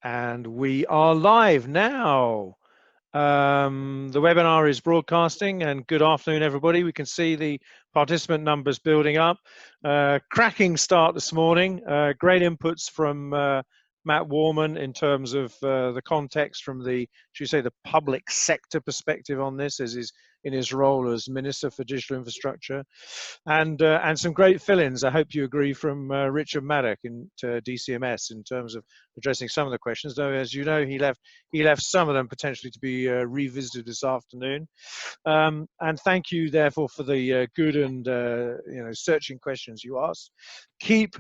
And we are live now. The webinar is broadcasting, and good afternoon, everybody. We can see the participant numbers building up. Cracking start this morning. Great inputs from Matt Warman in terms of the context from the, should we say, the public sector perspective on this, as is in his role as Minister for Digital Infrastructure, and some great fill-ins. I hope you agree from Richard Maddock in DCMS in terms of addressing some of the questions. Though, as you know, he left some of them potentially to be revisited this afternoon. And thank you, therefore, for the good and searching questions you asked.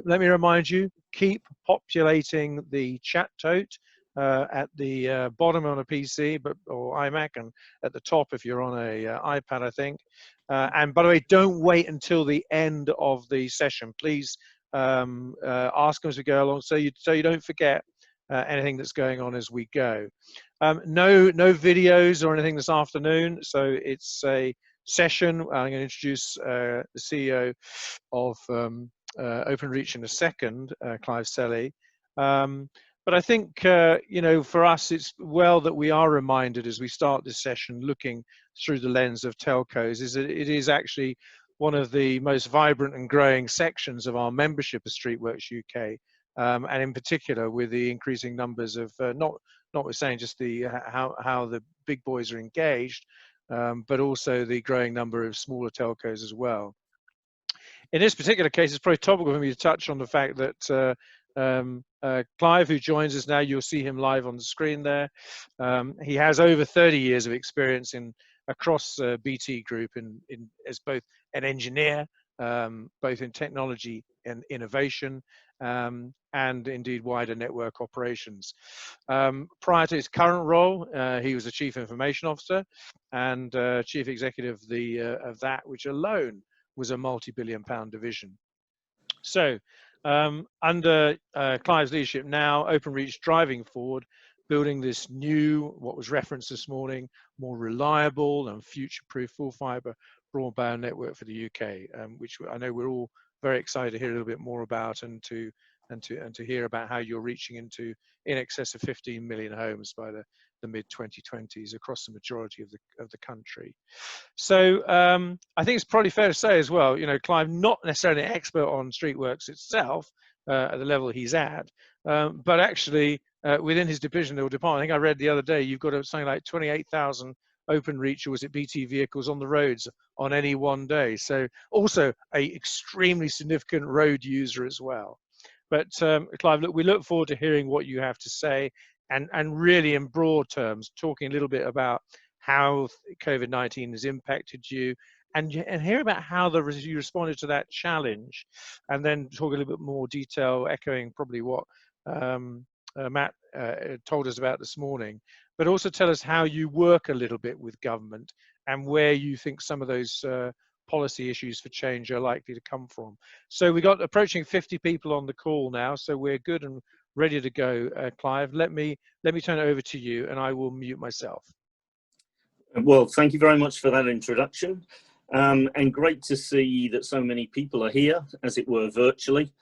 Let me remind you, keep populating the chat tote at the bottom on a PC or iMac, and at the top if you're on a iPad, I think. And by the way, don't wait until the end of the session. Please ask them as we go along, so you don't forget anything that's going on as we go. No videos or anything this afternoon, so it's a session. I'm going to introduce the CEO of Openreach in a second, Clive Selley. But I think, for us, it's well that we are reminded as we start this session looking through the lens of telcos, is that it is actually one of the most vibrant and growing sections of our membership of Streetworks UK, and in particular with the increasing numbers of, notwithstanding just the how the big boys are engaged, but also the growing number of smaller telcos as well. In this particular case, it's probably topical for me to touch on the fact that Clive, who joins us now, you'll see him live on the screen there. He has over 30 years of experience across BT Group as both an engineer, both in technology and innovation, and indeed wider network operations. Prior to his current role, he was a Chief Information Officer and Chief Executive of that, which alone was a multi-billion-pound division. So, under Clive's leadership now, Openreach driving forward, building this new, what was referenced this morning, more reliable and future-proof full fibre broadband network for the UK, which I know we're all very excited to hear a little bit more about, and to hear about how you're reaching into in excess of 15 million homes by the mid-2020s across the majority of the country. So I think it's probably fair to say as well, Clive, not necessarily an expert on Streetworks itself at the level he's at, but actually within his division or department, I think I read the other day, you've got something like 28,000 Openreach, or was it BT vehicles on the roads on any one day. So also a extremely significant road user as well. But Clive, we look forward to hearing what you have to say, and really in broad terms, talking a little bit about how COVID-19 has impacted you, and hear about how you responded to that challenge, and then talk a little bit more detail, echoing probably what Matt told us about this morning, but also tell us how you work a little bit with government and where you think some of those policy issues for change are likely to come from. So we got approaching 50 people on the call now, so we're good and ready to go. Clive, let me turn it over to you, and I will mute myself. Well, thank you very much for that introduction, and great to see that so many people are here, as it were, virtually.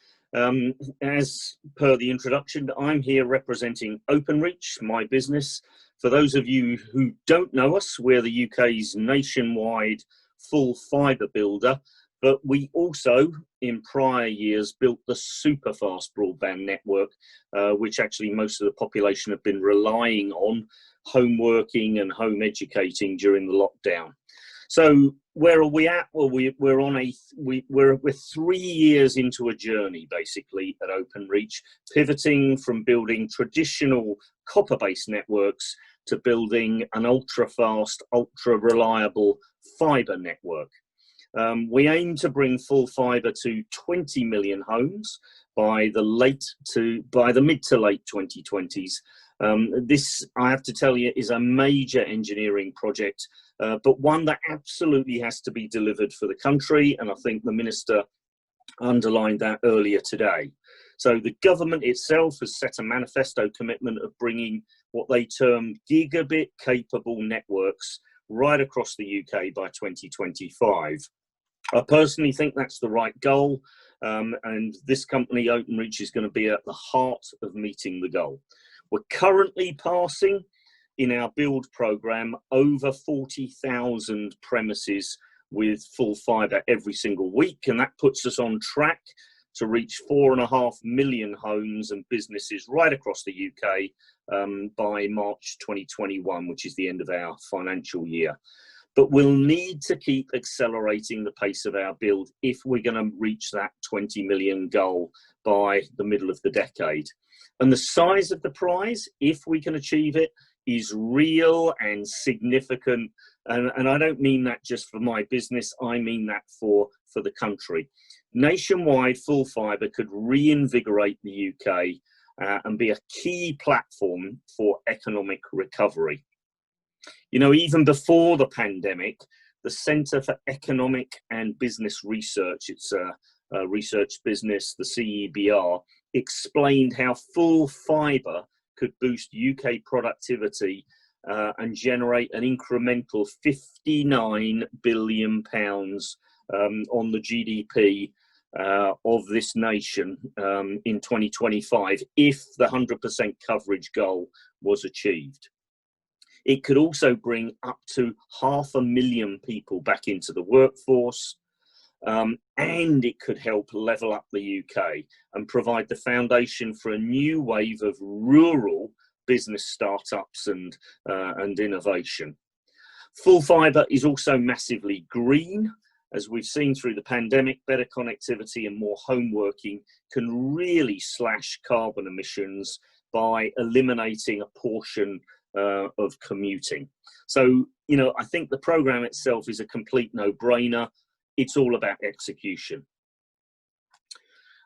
As per the introduction, I'm here representing Openreach, my business. For those of you who don't know us, we're the UK's nationwide full fibre builder, but we also, in prior years, built the super fast broadband network, which actually most of the population have been relying on, home working and home educating during the lockdown. So where are we at? Well, we're 3 years into a journey, basically, at Openreach, pivoting from building traditional copper-based networks to building an ultra-fast, ultra-reliable fibre network. We aim to bring full fibre to 20 million homes by the mid to late 2020s. This, I have to tell you, is a major engineering project, but one that absolutely has to be delivered for the country, and I think the Minister underlined that earlier today. So the government itself has set a manifesto commitment of bringing what they term gigabit capable networks right across the UK by 2025. I personally think that's the right goal, and this company, Openreach, is going to be at the heart of meeting the goal. We're currently passing in our build program over 40,000 premises with full fibre every single week, and that puts us on track to reach 4.5 million homes and businesses right across the UK by March 2021, which is the end of our financial year. But we'll need to keep accelerating the pace of our build if we're going to reach that 20 million goal by the middle of the decade. And the size of the prize, if we can achieve it, is real and significant. And I don't mean that just for my business, I mean that for the country. Nationwide, full fibre could reinvigorate the UK and be a key platform for economic recovery. You know, even before the pandemic, the Centre for Economic and Business Research, it's a research business, the CEBR, explained how full fibre could boost UK productivity and generate an incremental £59 billion on the GDP of this nation in 2025 if the 100% coverage goal was achieved. It could also bring up to 500,000 people back into the workforce, and it could help level up the UK and provide the foundation for a new wave of rural business startups and innovation. Full fibre is also massively green. As we've seen through the pandemic, better connectivity and more home working can really slash carbon emissions by eliminating a portion of commuting. So, you know, I think the programme itself is a complete no-brainer. It's all about execution.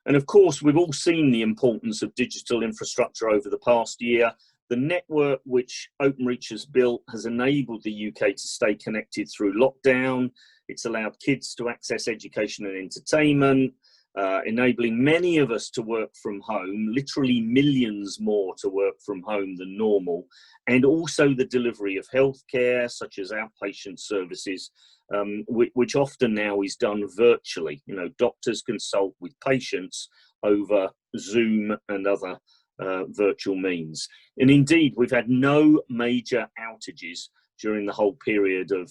And of course, we've all seen the importance of digital infrastructure over the past year. The network which Openreach has built has enabled the UK to stay connected through lockdown. It's allowed kids to access education and entertainment, enabling many of us to work from home, literally millions more to work from home than normal, and also the delivery of healthcare, such as outpatient services, which often now is done virtually. You know, doctors consult with patients over Zoom and other virtual means. And indeed, we've had no major outages during the whole period of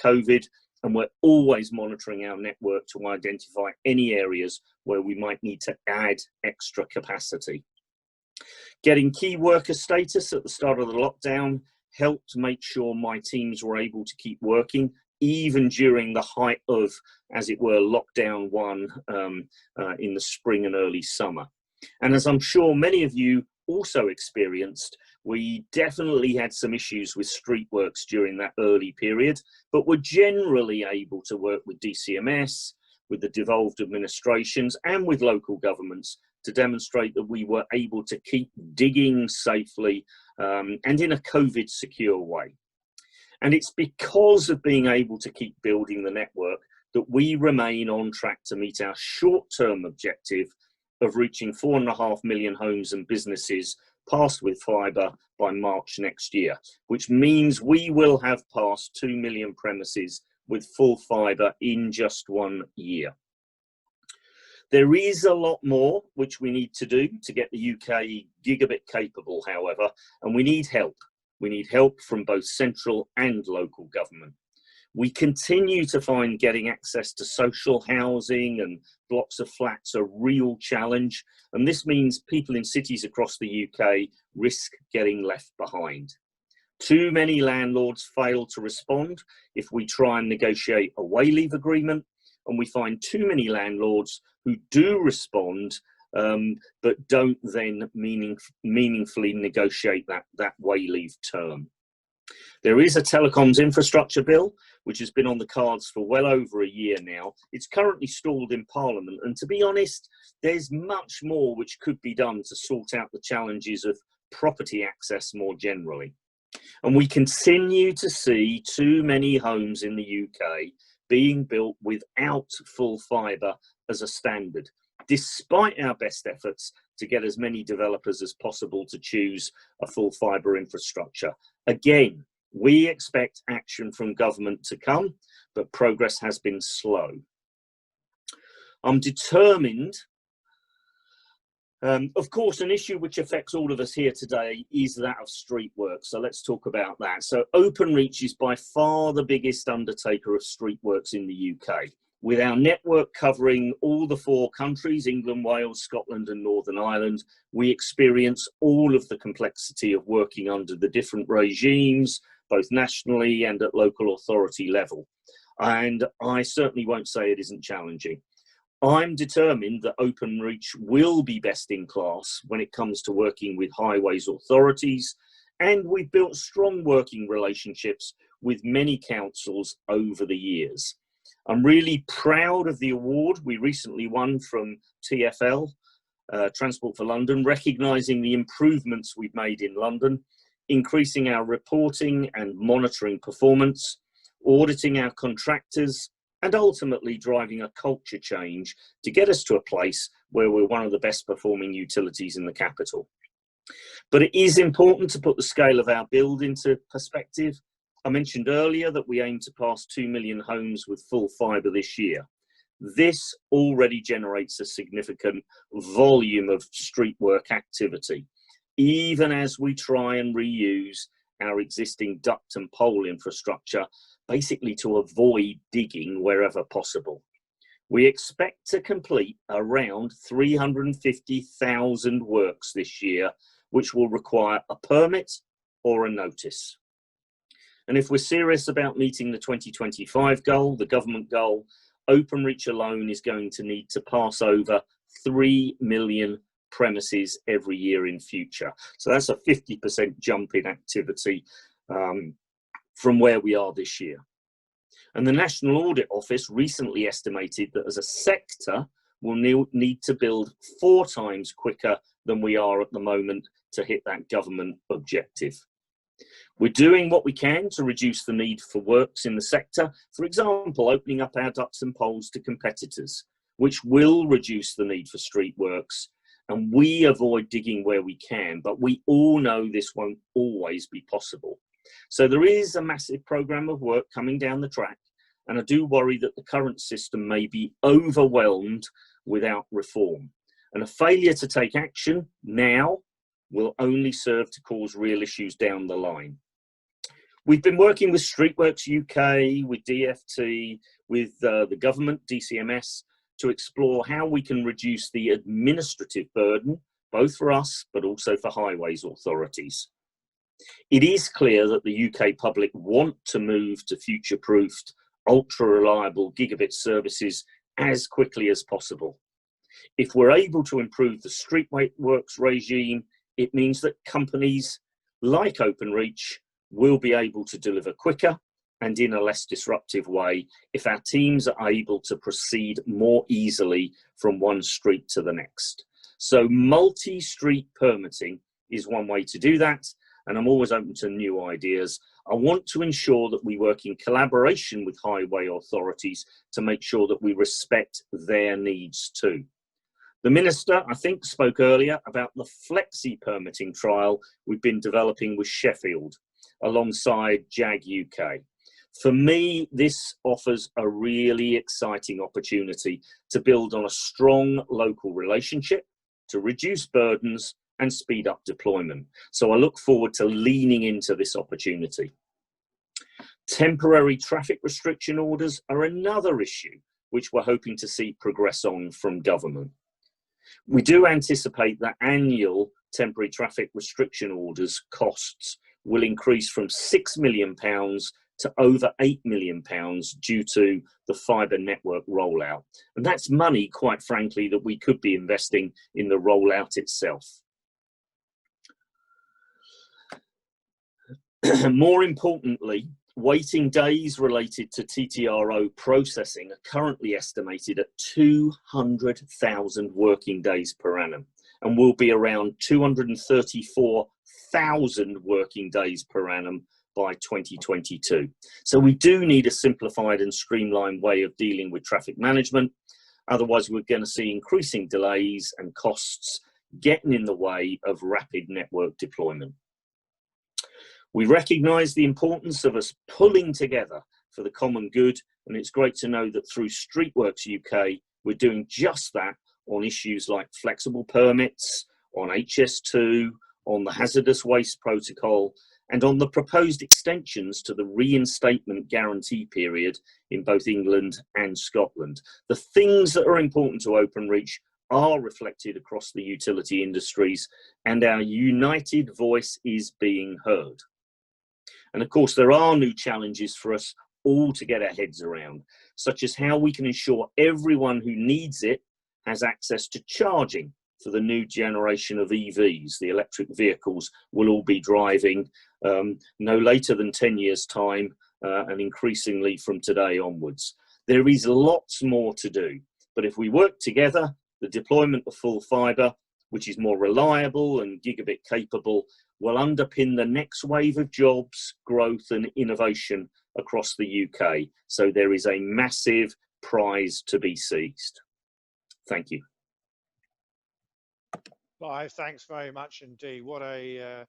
COVID, and we're always monitoring our network to identify any areas where we might need to add extra capacity. Getting key worker status at the start of the lockdown helped make sure my teams were able to keep working, even during the height of, as it were, lockdown one in the spring and early summer. And as I'm sure many of you also experienced, we definitely had some issues with streetworks during that early period, but were generally able to work with DCMS, with the devolved administrations, and with local governments to demonstrate that we were able to keep digging safely and in a COVID secure way. And it's because of being able to keep building the network that we remain on track to meet our short-term objective of reaching 4.5 million homes and businesses passed with fibre by March next year, which means we will have passed 2 million premises with full fibre in just 1 year. There is a lot more which we need to do to get the UK gigabit capable, however, and we need help. We need help from both central and local government. We continue to find getting access to social housing and blocks of flats a real challenge, and this means people in cities across the UK risk getting left behind. Too many landlords fail to respond if we try and negotiate a way leave agreement, and we find too many landlords who do respond but don't then meaningfully negotiate that way leave term. There is a telecoms infrastructure bill which has been on the cards for well over a year now. It's currently stalled in Parliament, and to be honest, there's much more which could be done to sort out the challenges of property access more generally. And we continue to see too many homes in the UK being built without full fibre as a standard, despite our best efforts to get as many developers as possible to choose a full fibre infrastructure. Again, we expect action from government to come, but progress has been slow. I'm determined Of course, an issue which affects all of us here today is that of street work. So let's talk about that. So Openreach is by far the biggest undertaker of street works in the UK. With our network covering all the 4 countries, England, Wales, Scotland and Northern Ireland, we experience all of the complexity of working under the different regimes, both nationally and at local authority level. And I certainly won't say it isn't challenging. I'm determined that Openreach will be best in class when it comes to working with highways authorities, and we've built strong working relationships with many councils over the years. I'm really proud of the award we recently won from TfL, Transport for London, recognising the improvements we've made in London, increasing our reporting and monitoring performance, auditing our contractors, and ultimately driving a culture change to get us to a place where we're one of the best performing utilities in the capital. But it is important to put the scale of our build into perspective. I mentioned earlier that we aim to pass 2 million homes with full fibre this year. This already generates a significant volume of street work activity, even as we try and reuse our existing duct and pole infrastructure, basically to avoid digging wherever possible. We expect to complete around 350,000 works this year, which will require a permit or a notice. And if we're serious about meeting the 2025 goal, the government goal, Openreach alone is going to need to pass over 3 million premises every year in future. So that's a 50% jump in activity from where we are this year. And the National Audit Office recently estimated that as a sector, we'll need to build 4 times quicker than we are at the moment to hit that government objective. We're doing what we can to reduce the need for works in the sector, for example, opening up our ducts and poles to competitors, which will reduce the need for street works. And we avoid digging where we can, but we all know this won't always be possible. So there is a massive programme of work coming down the track, and I do worry that the current system may be overwhelmed without reform. And a failure to take action now will only serve to cause real issues down the line. We've been working with Streetworks UK, with DFT, with the government, DCMS, to explore how we can reduce the administrative burden, both for us, but also for highways authorities. It is clear that the UK public want to move to future-proofed, ultra-reliable gigabit services as quickly as possible. If we're able to improve the street works regime, it means that companies like Openreach will be able to deliver quicker and in a less disruptive way if our teams are able to proceed more easily from one street to the next. So multi-street permitting is one way to do that, and I'm always open to new ideas. I want to ensure that we work in collaboration with highway authorities to make sure that we respect their needs too. The Minister, I think, spoke earlier about the Flexi permitting trial we've been developing with Sheffield alongside JAG UK. For me, this offers a really exciting opportunity to build on a strong local relationship, to reduce burdens and speed up deployment. So I look forward to leaning into this opportunity. Temporary traffic restriction orders are another issue which we're hoping to see progress on from government. We do anticipate that annual temporary traffic restriction orders costs will increase from £6 million to over £8 million due to the fibre network rollout. And that's money, quite frankly, that we could be investing in the rollout itself. More importantly, waiting days related to TTRO processing are currently estimated at 200,000 working days per annum and will be around 234,000 working days per annum by 2022. So we do need a simplified and streamlined way of dealing with traffic management. Otherwise, we're going to see increasing delays and costs getting in the way of rapid network deployment. We recognise the importance of us pulling together for the common good, and it's great to know that through Streetworks UK, we're doing just that on issues like flexible permits, on HS2, on the hazardous waste protocol, and on the proposed extensions to the reinstatement guarantee period in both England and Scotland. The things that are important to Openreach are reflected across the utility industries, and our united voice is being heard. And of course, there are new challenges for us all to get our heads around, such as how we can ensure everyone who needs it has access to charging for the new generation of EVs. The electric vehicles will all be driving no later than 10 years' time, and increasingly from today onwards. There is lots more to do, but if we work together, the deployment of full fibre, which is more reliable and gigabit capable, will underpin the next wave of jobs, growth and innovation across the UK. So there is a massive prize to be seized. Thank you. Clive, thanks very much indeed. What a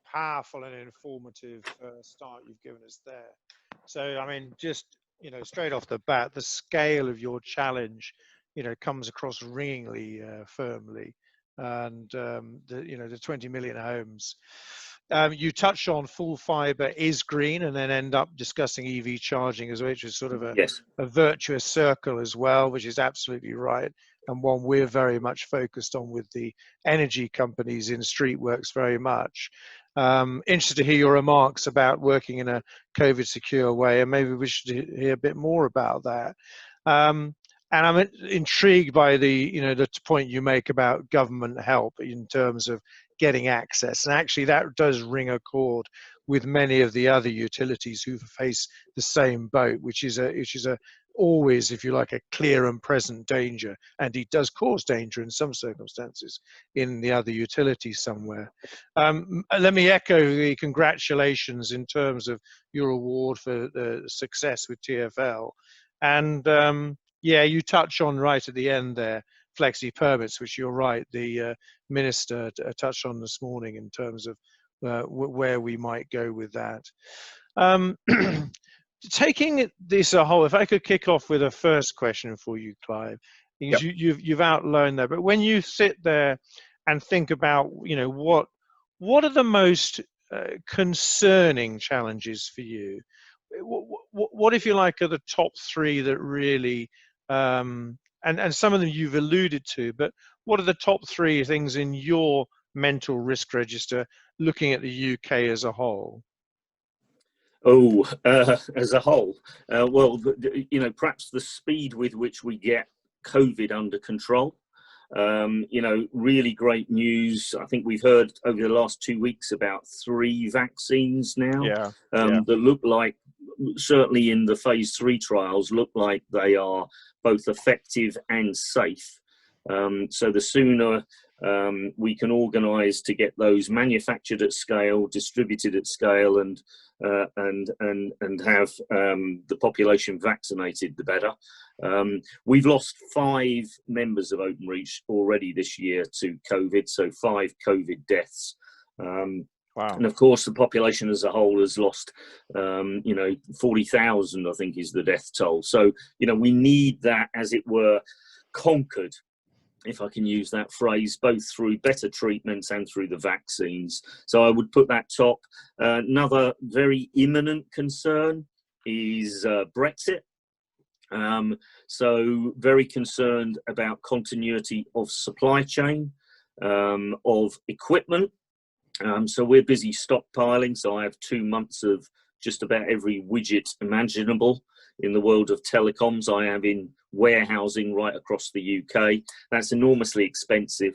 powerful and informative start you've given us there. So, I mean, just, you know, straight off the bat, the scale of your challenge, you know, comes across ringingly firmly. And the 20 million homes. You touched on full fibre is green, and then end up discussing EV charging as well, which is sort of a virtuous circle as well, which is absolutely right, and one we're very much focused on with the energy companies in Streetworks very much. Interested to hear your remarks about working in a COVID secure way, and maybe we should hear a bit more about that. And I'm intrigued by the point you make about government help in terms of getting access. And actually that does ring a chord with many of the other utilities who face the same boat, which is always, if you like, a clear and present danger. And it does cause danger in some circumstances in the other utilities somewhere. Let me echo the congratulations in terms of your award for the success with TfL. And yeah, you touch on right at the end there, Flexi permits, which you're right, the Minister touched on this morning in terms of where we might go with that. Taking this a whole, if I could kick off with a first question for you, Clive, because you've outlined that, but when you sit there and think about, you know, what are the most concerning challenges for you? What, if you like, are the top three that really, and some of them you've alluded to, but what are the top three things in your mental risk register looking at the UK as a whole? Oh, as a whole, well, you know, perhaps the speed with which we get COVID under control. You know, really great news. I think we've heard over the last 2 weeks about 3 vaccines now that look like, certainly in the phase 3 trials, look like they are both effective and safe. So the sooner we can organise to get those manufactured at scale, distributed at scale, and have the population vaccinated, the better. We've lost 5 members of Openreach already this year to COVID, so 5 COVID deaths. Wow. And of course, the population as a whole has lost, you know, 40,000, I think, is the death toll. So, you know, we need that, as it were, conquered, if I can use that phrase, both through better treatments and through the vaccines. So I would put that top. Another very imminent concern is Brexit. So very concerned about continuity of supply chain, of equipment. So we're busy stockpiling. So I have 2 months of just about every widget imaginable in the world of telecoms. I have in warehousing right across the UK. That's enormously expensive,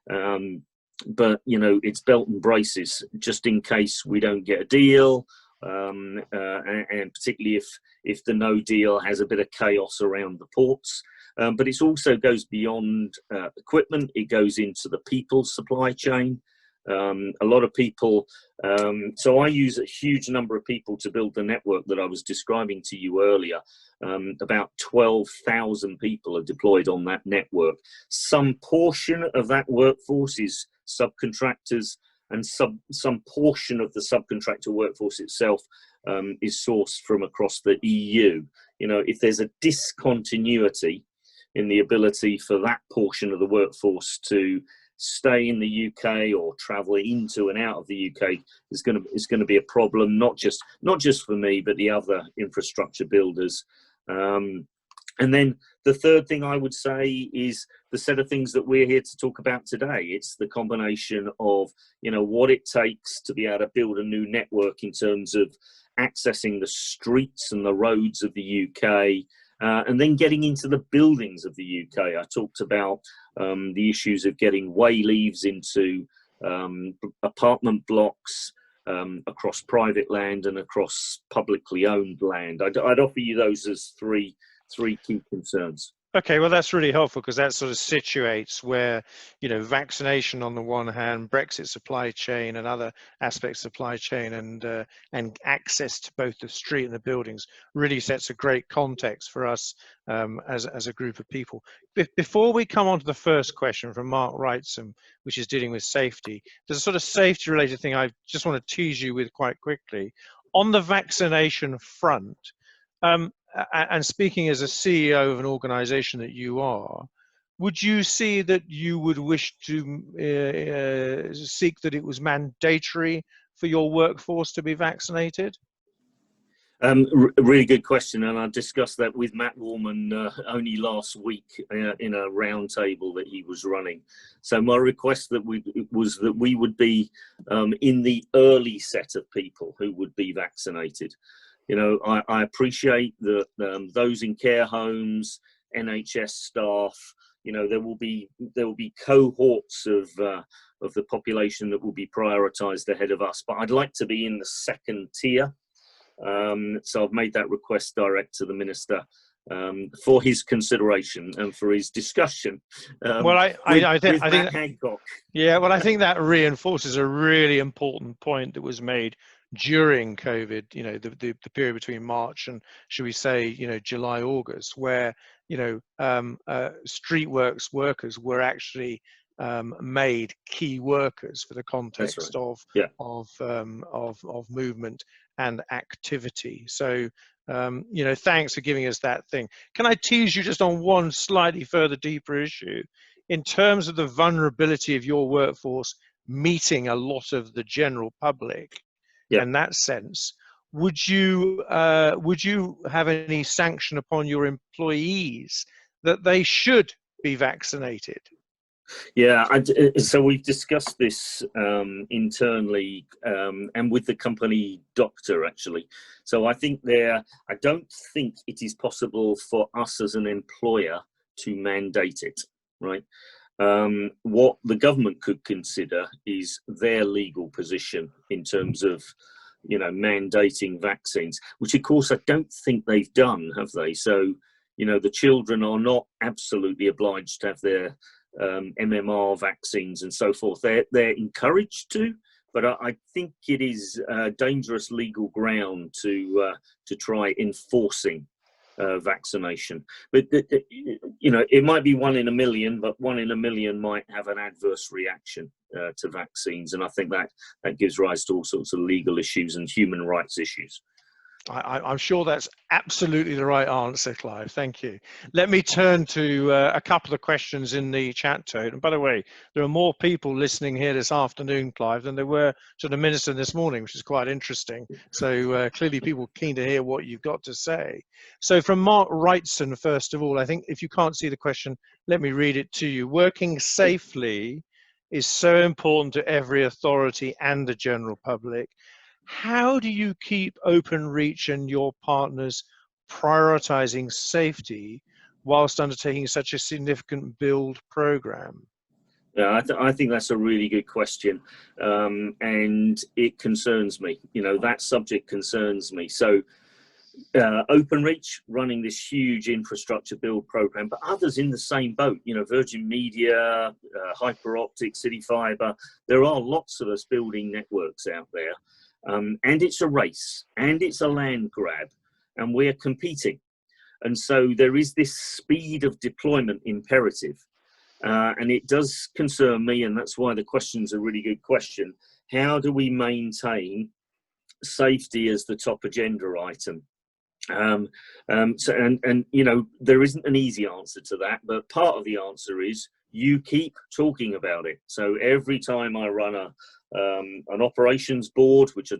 but you know, it's belt and braces just in case we don't get a deal, and particularly if the no deal has a bit of chaos around the ports. But it also goes beyond equipment. It goes into the people's supply chain. A lot of people, so I use a huge number of people to build the network that I was describing to you earlier. About 12,000 people are deployed on that network. Some portion of that workforce is subcontractors, and some portion of the subcontractor workforce itself is sourced from across the EU. You know, if there's a discontinuity in the ability for that portion of the workforce to stay in the UK or travel into and out of the UK is going to be a problem, not just for me, but the other infrastructure builders. And then the third thing I would say is the set of things that we're here to talk about today. It's the combination of, what it takes to be able to build a new network in terms of accessing the streets and the roads of the UK, and then getting into the buildings of the UK. I talked about the issues of getting way leaves into apartment blocks, across private land and across publicly owned land. I'd offer you those as three key concerns. Okay, well, that's really helpful because that sort of situates where, vaccination on the one hand, Brexit supply chain and other aspects of supply chain and access to both the street and the buildings really sets a great context for us as a group of people. Before we come on to the first question from Mark Wrightson, which is dealing with safety, there's a sort of safety related thing I just want to tease you with quite quickly. On the vaccination front, and speaking as a CEO of an organization that you are, would you see that you would wish to seek that it was mandatory for your workforce to be vaccinated? Really good question, and I discussed that with Matt Warman only last week in a roundtable that he was running. So my request was that we would be in the early set of people who would be vaccinated. I appreciate that those in care homes, NHS staff, there will be cohorts of the population that will be prioritised ahead of us. But I'd like to be in the second tier. So I've made that request direct to the Minister for his consideration and for his discussion. Well, I think Hancock. Yeah, well, I think that reinforces a really important point that was made during COVID, the period between March and, should we say, July, August, where, street works workers were actually made key workers for the context of movement and activity. So, thanks for giving us that thing. Can I tease you just on one slightly further deeper issue? In terms of the vulnerability of your workforce meeting a lot of the general public, in that sense, would you have any sanction upon your employees that they should be vaccinated? Yeah, so we've discussed this internally and with the company doctor, actually. So I don't think it is possible for us as an employer to mandate it, right? What the government could consider is their legal position in terms of, mandating vaccines, which of course I don't think they've done, have they? So, the children are not absolutely obliged to have their MMR vaccines and so forth. They're encouraged to, but I think it is dangerous legal ground to try enforcing vaccination. But it might be 1 in a million, but 1 in a million might have an adverse reaction to vaccines, and I think that gives rise to all sorts of legal issues and human rights issues. I'm sure that's absolutely the right answer, Clive. Thank you. Let me turn to a couple of questions in the chat toad. And by the way, there are more people listening here this afternoon, Clive, than there were to the Minister this morning, which is quite interesting. So clearly people are keen to hear what you've got to say. So from Mark Wrightson, first of all, I think if you can't see the question, let me read it to you. Working safely is so important to every authority and the general public. How do you keep Openreach and your partners prioritizing safety whilst undertaking such a significant build program? Yeah, I think that's a really good question, and it concerns me. That subject concerns me. So Openreach running this huge infrastructure build program, but others in the same boat, Virgin Media, Hyperoptic, City Fibre. There are lots of us building networks out there. And it's a race, and it's a land grab, and we're competing. And so there is this speed of deployment imperative. And it does concern me, and that's why the question's a really good question. How do we maintain safety as the top agenda item? And you know, there isn't an easy answer to that, but part of the answer is you keep talking about it. So every time I run an operations board, which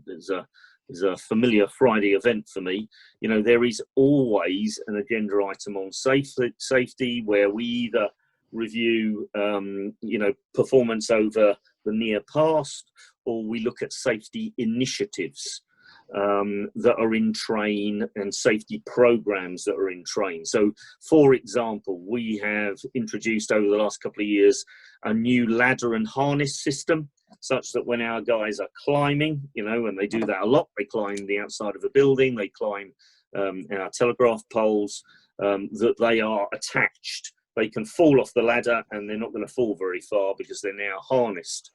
is a familiar Friday event for me, you know, there is always an agenda item on safety, where we either review, you know, performance over the near past, or we look at safety initiatives that are in train and safety programs that are in train. So, for example, we have introduced over the last couple of years a new ladder and harness system, such that when our guys are climbing, you know, and they do that a lot, they climb the outside of a building, they climb our telegraph poles, that they are attached. They can fall off the ladder and they're not going to fall very far because they're now harnessed.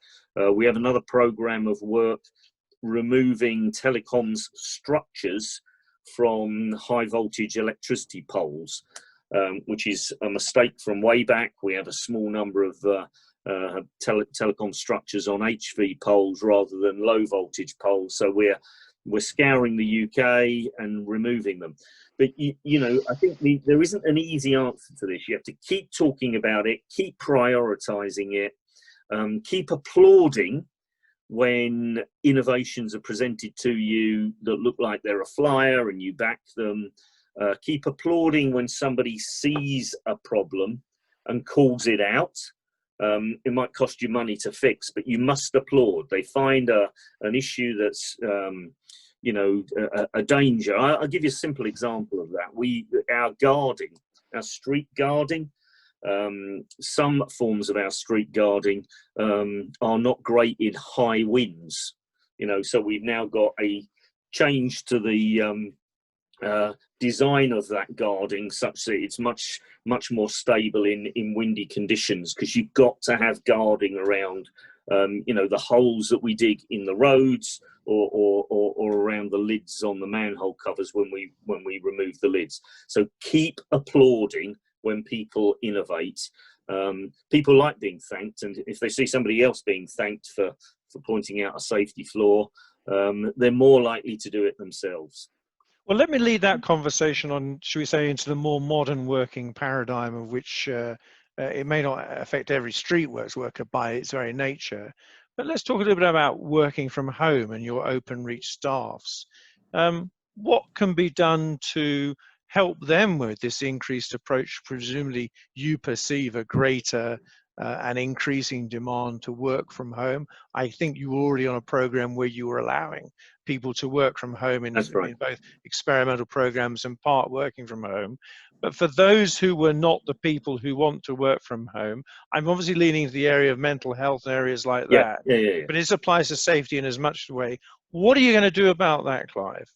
We have another program of work removing telecoms structures from high voltage electricity poles, which is a mistake from way back. We have a small number of telecom structures on HV poles rather than low voltage poles. So we're scouring the UK and removing them. But you know, I think there isn't an easy answer to this. You have to keep talking about it, keep prioritizing it, keep applauding when innovations are presented to you that look like they're a flyer and you back them. Keep applauding when somebody sees a problem and calls it out. It might cost you money to fix, but you must applaud. They find an issue that's, you know, a danger. I'll give you a simple example of that. Our guarding, our street guarding, some forms of our street guarding are not great in high winds, you know, so we've now got a change to the design of that guarding such that it's much more stable in windy conditions, because you've got to have guarding around you know, the holes that we dig in the roads, or around the lids on the manhole covers when we remove the lids. So keep applauding when people innovate. People like being thanked, and if they see somebody else being thanked for pointing out a safety flaw, they're more likely to do it themselves. Well, let me lead that conversation on, should we say, into the more modern working paradigm, of which it may not affect every street works worker by its very nature. But let's talk a little bit about working from home and your Openreach staffs. What can be done to help them with this increased approach? Presumably you perceive a greater and increasing demand to work from home. I think you were already on a program where you were allowing people to work from home in both experimental programs and part working from home. But for those who were not the people who want to work from home, I'm obviously leaning into the area of mental health and areas like that. Yeah. But it applies to safety in as much way. What are you going to do about that, Clive?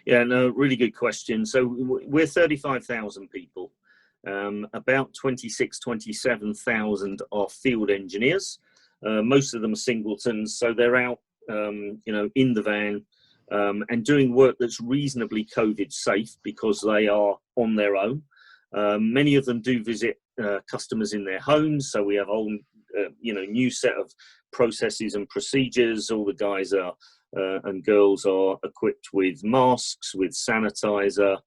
Yeah, no, really good question. So we're 35,000 people. About 27,000 are field engineers. Most of them are singletons, so they're out, you know, in the van and doing work that's reasonably COVID safe because they are on their own. Many of them do visit customers in their homes, so we have a whole, you know, new set of processes and procedures. All the guys are and girls are equipped with masks, with sanitizer,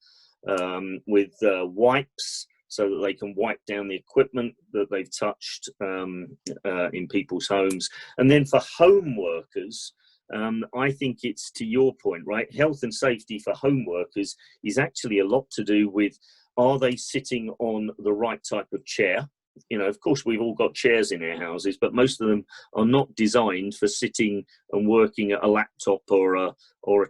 with wipes, so that they can wipe down the equipment that they've touched in people's homes. And then for home workers, I think it's, to your point, right? Health and safety for home workers is actually a lot to do with, are they sitting on the right type of chair? You know, of course, we've all got chairs in our houses, but most of them are not designed for sitting and working at a laptop or a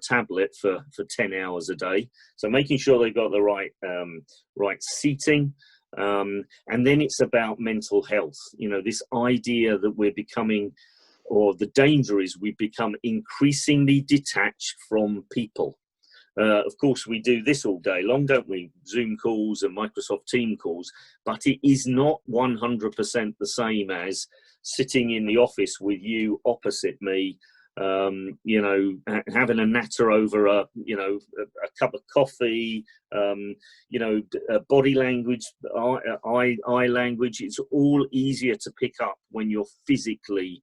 tablet for 10 hours a day. So making sure they've got the right seating. And then it's about mental health. You know, this idea that we're becoming, or the danger is we become increasingly detached from people. Of course, we do this all day long, don't we? Zoom calls and Microsoft Team calls, but it is not 100% the same as sitting in the office with you opposite me, you know, having a natter over a cup of coffee, you know, body language, eye language. It's all easier to pick up when you're physically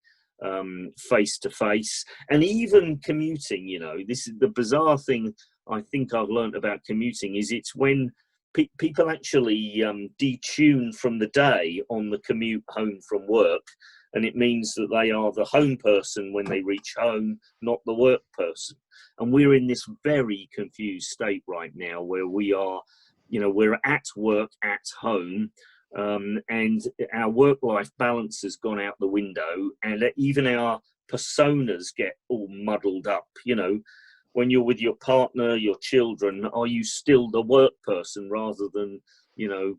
face to face. And even commuting, you know, this is the bizarre thing I think I've learned about commuting is it's when people actually detune from the day on the commute home from work, and it means that they are the home person when they reach home, not the work person. And we're in this very confused state right now where we are, we're at work at home, and our work-life balance has gone out the window, and even our personas get all muddled up. When you're with your partner, your children, are you still the work person rather than the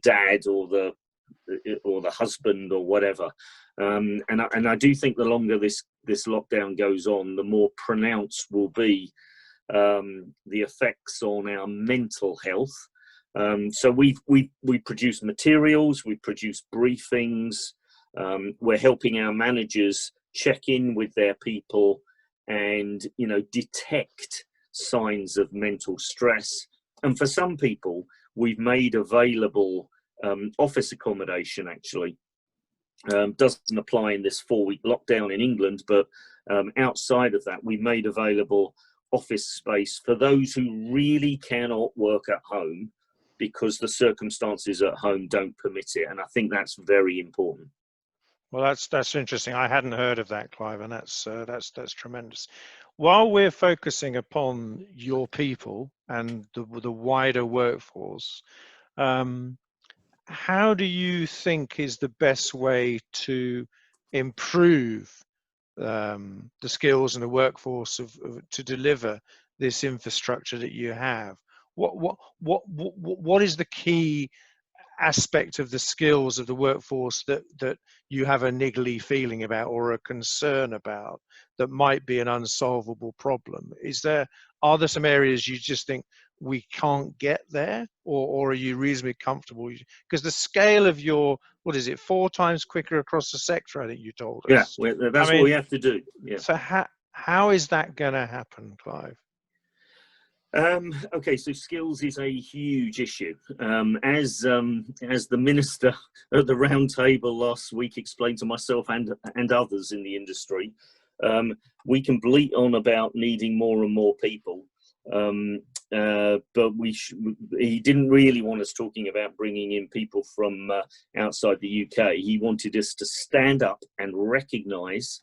dad or the husband or whatever? And I do think the longer this lockdown goes on, the more pronounced will be the effects on our mental health. So we produce materials, we produce briefings, we're helping our managers check in with their people and detect signs of mental stress. And for some people, we've made available office accommodation. Actually, doesn't apply in this 4-week lockdown in England, but outside of that, we've made available office space for those who really cannot work at home because the circumstances at home don't permit it. And I think that's very important. Well, that's interesting. I hadn't heard of that, Clive, and that's tremendous. While we're focusing upon your people and the wider workforce, how do you think is the best way to improve the skills and the workforce to deliver this infrastructure that you have? What is the key aspect of the skills of the workforce that you have a niggly feeling about or a concern about that might be an unsolvable problem? Are there some areas you just think we can't get there, or are you reasonably comfortable? Because the scale of your, 4 times quicker across the sector, I think you told us. Yeah, that's what we have to do. Yeah. So how is that going to happen, Clive? Okay, so skills is a huge issue. As the minister at the round table last week explained to myself and others in the industry, we can bleat on about needing more and more people, but he didn't really want us talking about bringing in people from outside the UK. He wanted us to stand up and recognise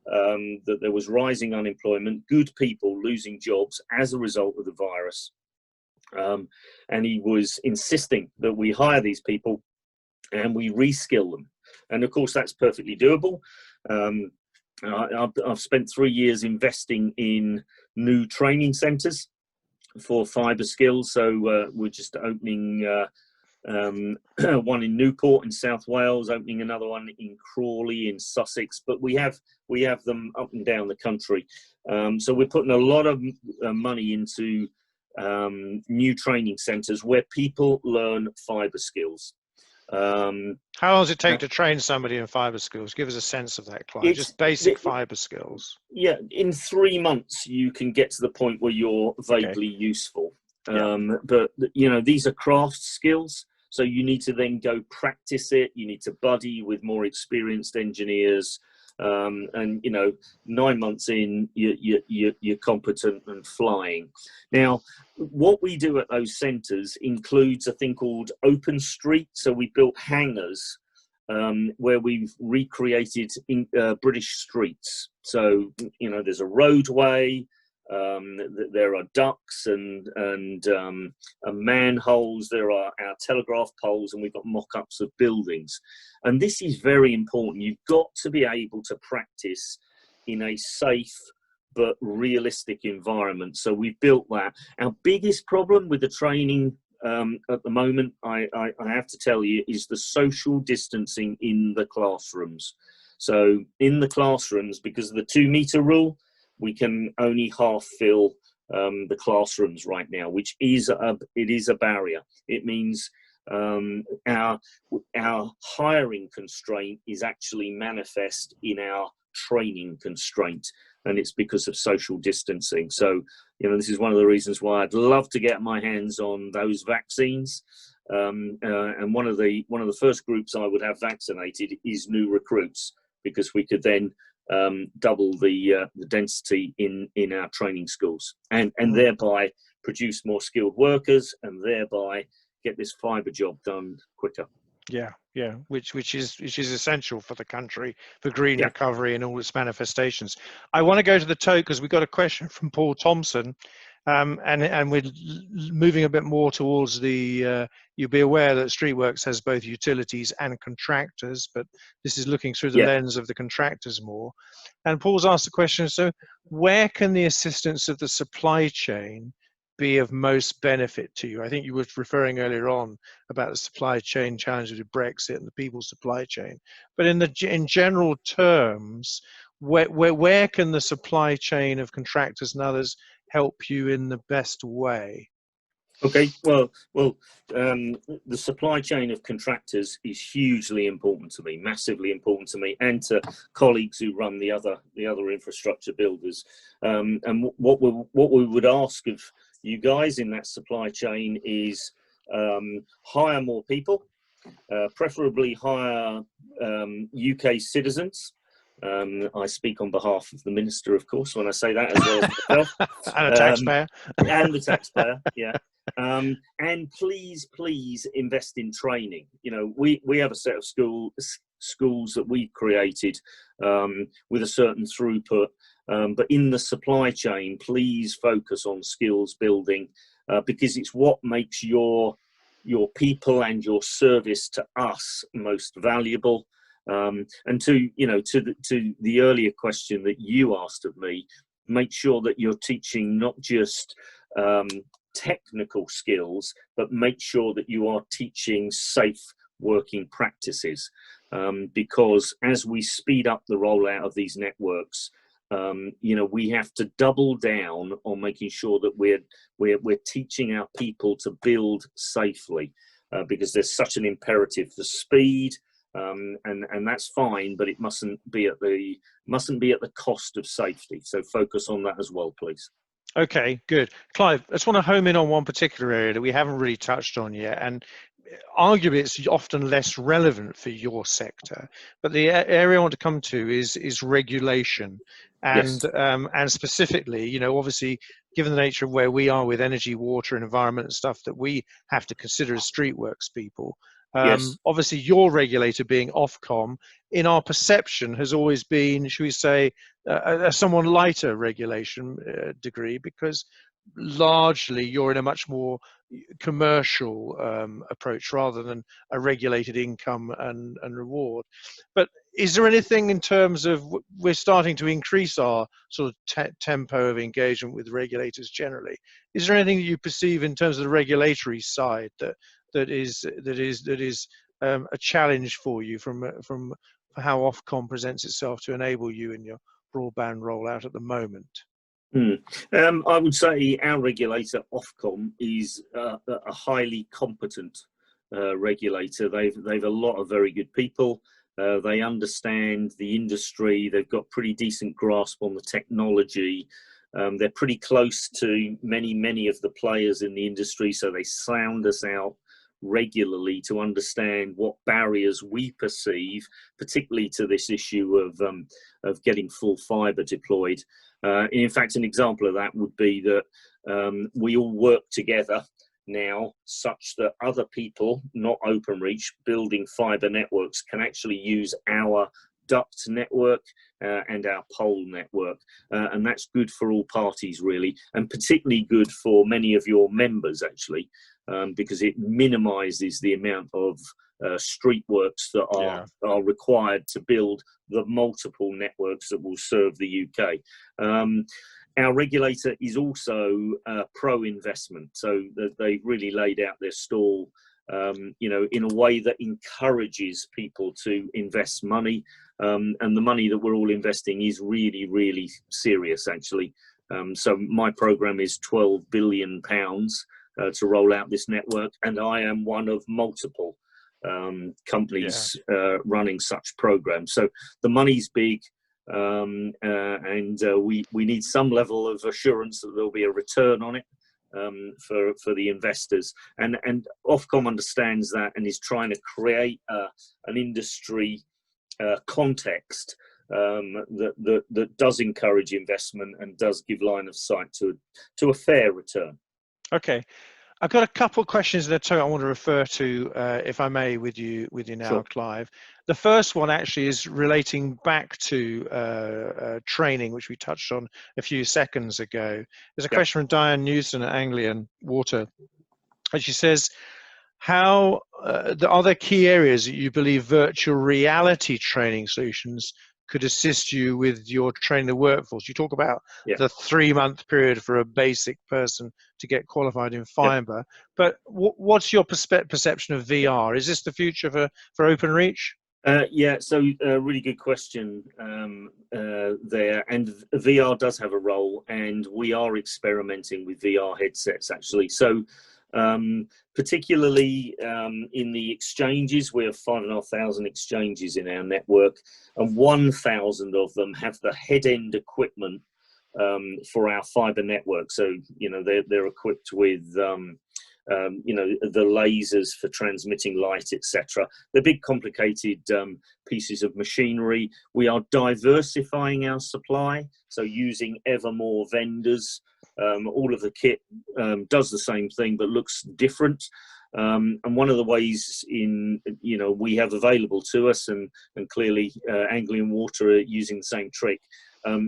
that there was rising unemployment, good people losing jobs as a result of the virus. And he was insisting that we hire these people and we reskill them. And of course, that's perfectly doable. I've spent 3 years investing in new training centres for Fibre skills. So we're just opening one in Newport in South Wales, opening another one in Crawley in Sussex, but we have them up and down the country. So we're putting a lot of money into new training centres where people learn Fibre skills. How long does it take to train somebody in Fibre skills? Give us a sense of that, Clive. Just basic Fibre skills. Yeah, in 3 months you can get to the point where you're vaguely useful. But these are craft skills, so you need to then go practice it. You need to buddy with more experienced engineers, and 9 months in, you're competent and flying. Now, what we do at those centres includes a thing called Open Street. So we built hangars where we've recreated British streets. So there's a roadway. There are ducts and manholes. There are our telegraph poles, and we've got mock-ups of buildings. And this is very important. You've got to be able to practice in a safe but realistic environment. So we've built that. Our biggest problem with the training at the moment, I have to tell you, is the social distancing in the classrooms. So in the classrooms, because of the 2-metre rule, we can only half fill the classrooms right now, which is a barrier. It means our hiring constraint is actually manifest in our training constraint, and it's because of social distancing. So this is one of the reasons why I'd love to get my hands on those vaccines. And one of the first groups I would have vaccinated is new recruits, because we could then double the density in our training schools, and thereby produce more skilled workers, and thereby get this fibre job done quicker. Yeah, which is essential for the country, for green recovery and all its manifestations. I want to go to the tote because we've got a question from Paul Thompson, and we're moving a bit more towards the. You'll be aware that Streetworks has both utilities and contractors, but this is looking through the lens of the contractors more. And Paul's asked the question: so, where can the assistance of the supply chain be of most benefit to you? I think you were referring earlier on about the supply chain challenges with Brexit and the people's supply chain. But in general terms, where can the supply chain of contractors and others help you in the best way? Okay, well, the supply chain of contractors is hugely important to me, massively important to me, and to colleagues who run the other infrastructure builders. And what we would ask of you guys in that supply chain is hire more people, preferably hire UK citizens. I speak on behalf of the minister, of course, when I say that, as well as myself. And a taxpayer. And the taxpayer, yeah. And please invest in training. You know, we have a set of schools that we've created with a certain throughput, but in the supply chain, please focus on skills building, because it's what makes your people and your service to us most valuable. And to the earlier question that you asked of me, make sure that you're teaching not just technical skills, but make sure that you are teaching safe working practices, because as we speed up the rollout of these networks, we have to double down on making sure that we're teaching our people to build safely, because there's such an imperative for speed, and that's fine, but it mustn't be at the cost of safety. So focus on that as well, please. Okay, good. Clive, I just want to home in on one particular area that we haven't really touched on yet, and arguably it's often less relevant for your sector, but the area I want to come to is regulation, and and specifically, obviously, given the nature of where we are with energy, water, and environment and stuff that we have to consider as Streetworks people. Obviously, your regulator being Ofcom, in our perception, has always been, should we say, a somewhat lighter regulation degree, because largely you're in a much more commercial approach rather than a regulated income and reward. But is there anything in terms of, we're starting to increase our sort of tempo of engagement with regulators generally? Is there anything that you perceive in terms of the regulatory side that is a challenge for you from how Ofcom presents itself to enable you in your broadband rollout at the moment? I would say our regulator, Ofcom, is a highly competent regulator. They've a lot of very good people. They understand the industry. They've got pretty decent grasp on the technology. They're pretty close to many of the players in the industry, so they sound us out regularly to understand what barriers we perceive, particularly to this issue of getting full fibre deployed. In fact, an example of that would be that we all work together now such that other people, not Openreach, building fibre networks can actually use our duct network and our pole network, and that's good for all parties really, and particularly good for many of your members actually, because it minimises the amount of Streetworks that are required to build the multiple networks that will serve the UK. Our regulator is also pro-investment, so they've really laid out their stall, in a way that encourages people to invest money, and the money that we're all investing is really serious actually. So my programme is £12 billion to roll out this network, and I am one of multiple companies running such programs. So the money's big, and we need some level of assurance that there'll be a return on it for the investors, and Ofcom understands that and is trying to create an industry context that does encourage investment and does give line of sight to a fair return. Okay. I've got a couple of questions in the total I want to refer to, if I may, with you now, Sure. Clive. The first one actually is relating back to training, which we touched on a few seconds ago. There's a question from Diane Newson at Anglian Water, and she says, "How are there key areas that you believe virtual reality training solutions could assist you with your training the workforce?" You talk about the 3-month period for a basic person to get qualified in Fibre, but what's your perception of VR? Is this the future for Openreach? So really good question there, and VR does have a role, and we are experimenting with VR headsets actually. So particularly in the exchanges, we have 5,500 exchanges in our network, and 1,000 of them have the head end equipment for our fibre network. So they're equipped with the lasers for transmitting light, etc. They're big, complicated pieces of machinery. We are diversifying our supply, so using ever more vendors. All of the kit does the same thing but looks different. And one of the ways we have available to us, and clearly Anglian Water are using the same trick,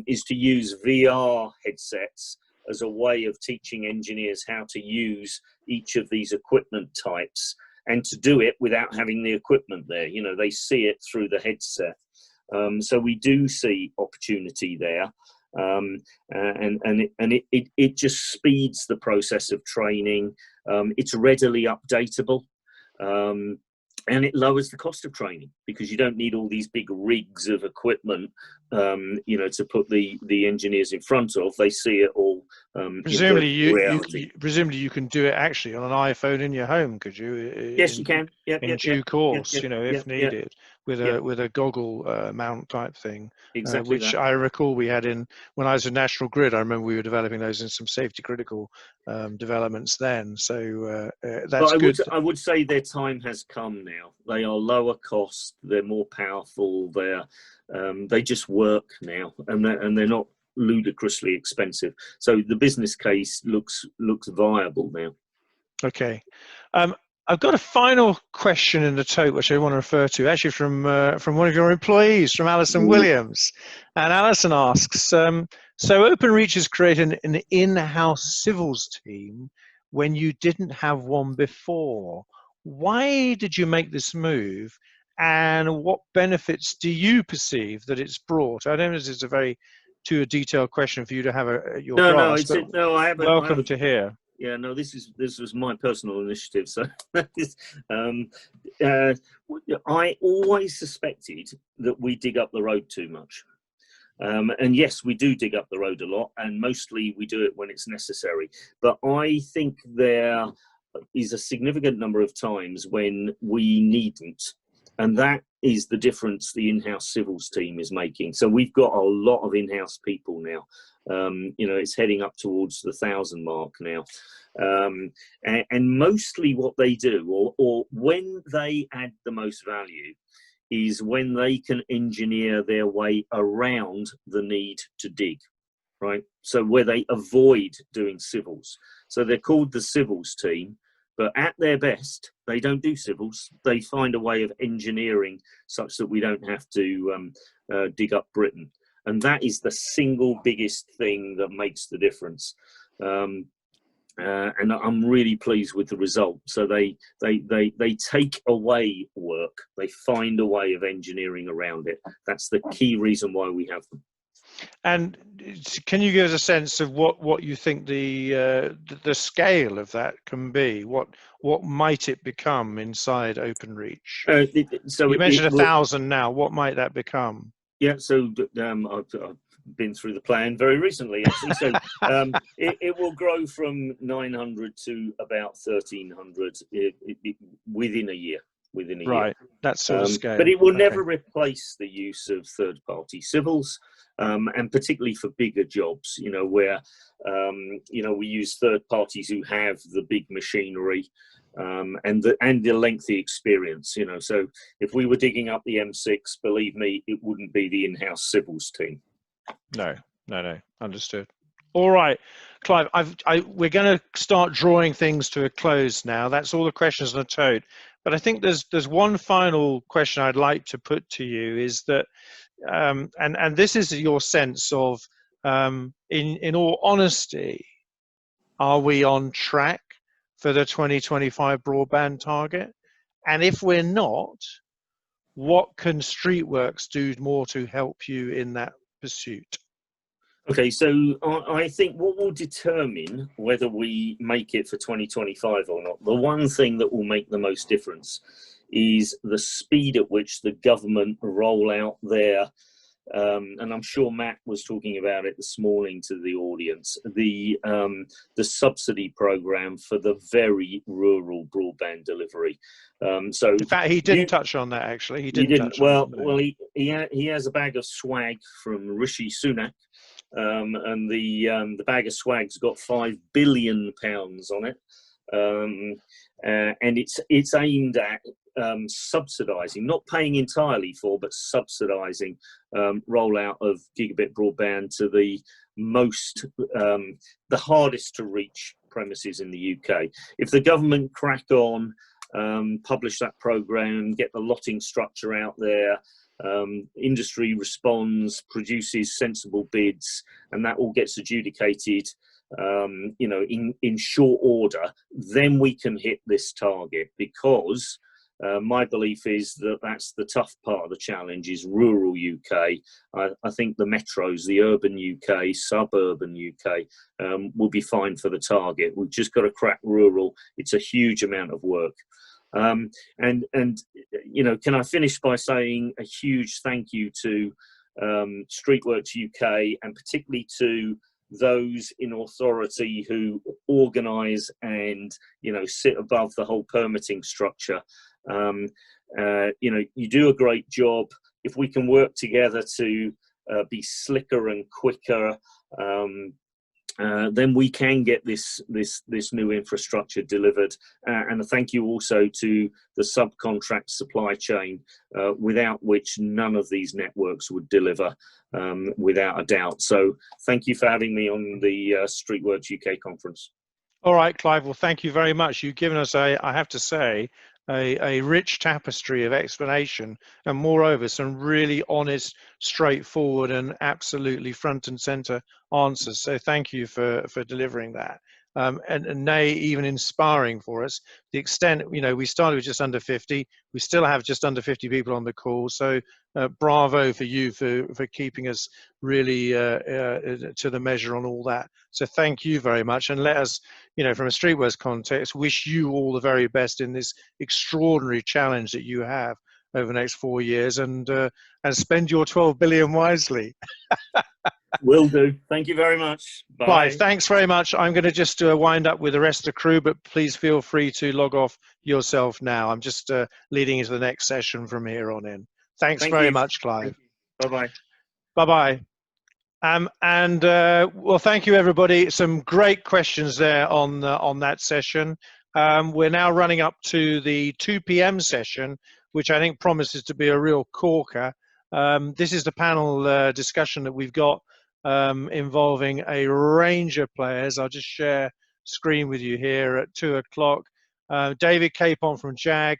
is to use VR headsets as a way of teaching engineers how to use each of these equipment types, and to do it without having the equipment there. They see it through the headset. So we do see opportunity there. And it just speeds the process of training. It's readily updatable. And it lowers the cost of training, because you don't need all these big rigs of equipment, to put the engineers in front of. They see it all. Presumably, you can do it actually on an iPhone in your home, could you? Yes, you can. In due course, if needed, with a goggle mount type thing. Exactly. Which I recall we had when I was in National Grid. I remember we were developing those in some safety critical developments then. So that's good. I would say their time has come now. They are lower cost. They're more powerful. They just work now, and they're not ludicrously expensive. So the business case looks viable now. Okay. I've got a final question in the tote which I want to refer to, actually from one of your employees, from Alison Williams. And Alison asks, so Openreach has created an in-house civils team when you didn't have one before. Why did you make this move, and what benefits do you perceive that it's brought? I don't know if it's a very too detailed question for you to have your grasp. I haven't. Welcome to hear. Yeah, no, this was my personal initiative. So I always suspected that we dig up the road too much. And yes, we do dig up the road a lot, and mostly we do it when it's necessary. But I think there is a significant number of times when we needn't. And that is the difference the in-house civils team is making. So we've got a lot of in-house people now. It's heading up towards the 1,000 mark now. And mostly what they do, or when they add the most value, is when they can engineer their way around the need to dig, right? So where they avoid doing civils. So they're called the civils team, but at their best, they don't do civils. They find a way of engineering such that we don't have to dig up Britain. And that is the single biggest thing that makes the difference. And I'm really pleased with the result. So they take away work. They find a way of engineering around it. That's the key reason why we have them. And can you give us a sense of what you think the scale of that can be? What might it become inside Openreach? So you mentioned 1,000 now. What might that become? Yeah, so I've been through the plan very recently, actually. So it will grow from 900 to about 1,300 within a year. Right, that sort of scale. But it will never replace the use of third-party civils, and particularly for bigger jobs, where we use third parties who have the big machinery, and the lengthy experience. You know, so if we were digging up the M6, believe me, it wouldn't be the in-house civils team. No, understood. All right, Clive, we're going to start drawing things to a close now. That's all the questions on the tote. But I think there's one final question I'd like to put to you, is that, and this is your sense of, in all honesty, are we on track for the 2025 broadband target? And if we're not, what can Streetworks do more to help you in that pursuit? Okay, so I think what will determine whether we make it for 2025 or not, the one thing that will make the most difference is the speed at which the government roll out their, and I'm sure Matt was talking about it this morning to the audience, the subsidy program for the very rural broadband delivery. So in fact, he didn't touch on that. Actually, he didn't touch on that. Well, he has a bag of swag from Rishi Sunak. And the bag of swag's got £5 billion on it, and it's aimed at subsidising, not paying entirely for, but subsidising rollout of gigabit broadband to the hardest to reach premises in the UK. If the government crack on, publish that programme, get the lotting structure out there, industry responds, produces sensible bids, and that all gets adjudicated, you know, in short order, then we can hit this target. Because my belief is that that's the tough part of the challenge, is rural UK. I think the metros, the urban UK, suburban UK, will be fine for the target. We've just got to crack rural. It's a huge amount of work. And you know, can I finish by saying a huge thank you to Streetworks UK, and particularly to those in authority who organise and, you know, sit above the whole permitting structure. You know, you do a great job. If we can work together to be slicker and quicker, then we can get this new infrastructure delivered. And a thank you also to the subcontract supply chain, without which none of these networks would deliver, without a doubt. So thank you for having me on the Streetworks UK conference. All right, Clive, well, thank you very much. You've given us, I have to say, a rich tapestry of explanation, and moreover some really honest, straightforward and absolutely front and center answers. So thank you for delivering that, and nay, even inspiring for us. The extent, you know, we started with just under 50, we still have just under 50 people on the call, so bravo for you for keeping us really to the measure on all that. So thank you very much, and let us, you know, from a Streetworks context, wish you all the very best in this extraordinary challenge that you have over the next 4 years, and spend your 12 billion wisely. Will do. Thank you very much. Bye. Clive, thanks very much. I'm going to just wind up with the rest of the crew, but please feel free to log off yourself now. I'm just leading into the next session from here on in. Thanks very much, Clive. Bye-bye. Bye-bye. Well, thank you, everybody. Some great questions there on that session. We're now running up to the 2 p.m. session, which I think promises to be a real corker. This is the panel discussion that we've got, involving a range of players. I'll just share screen with you here at 2 o'clock. David Capon from JAG,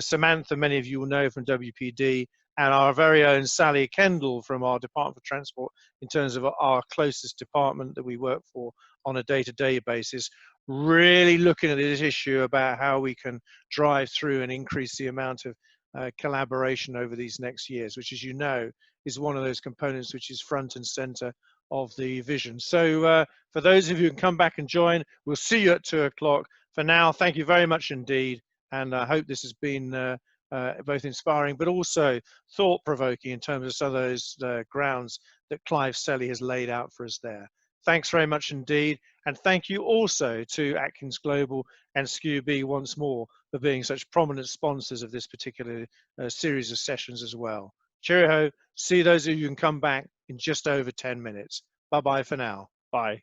Samantha, many of you will know from WPD, and our very own Sally Kendall from our Department for Transport, in terms of our closest department that we work for on a day-to-day basis, really looking at this issue about how we can drive through and increase the amount of collaboration over these next years, which, as you know, is one of those components which is front and center of the vision. So for those of you who can come back and join, we'll see you at 2 o'clock. For now, thank you very much indeed, and I hope this has been both inspiring but also thought-provoking in terms of some of those grounds that Clive Selley has laid out for us there. Thanks very much indeed, and thank you also to Atkins Global and SKUB once more for being such prominent sponsors of this particular series of sessions as well. Cheerio, see those of you who can come back in just over 10 minutes. Bye-bye for now. Bye.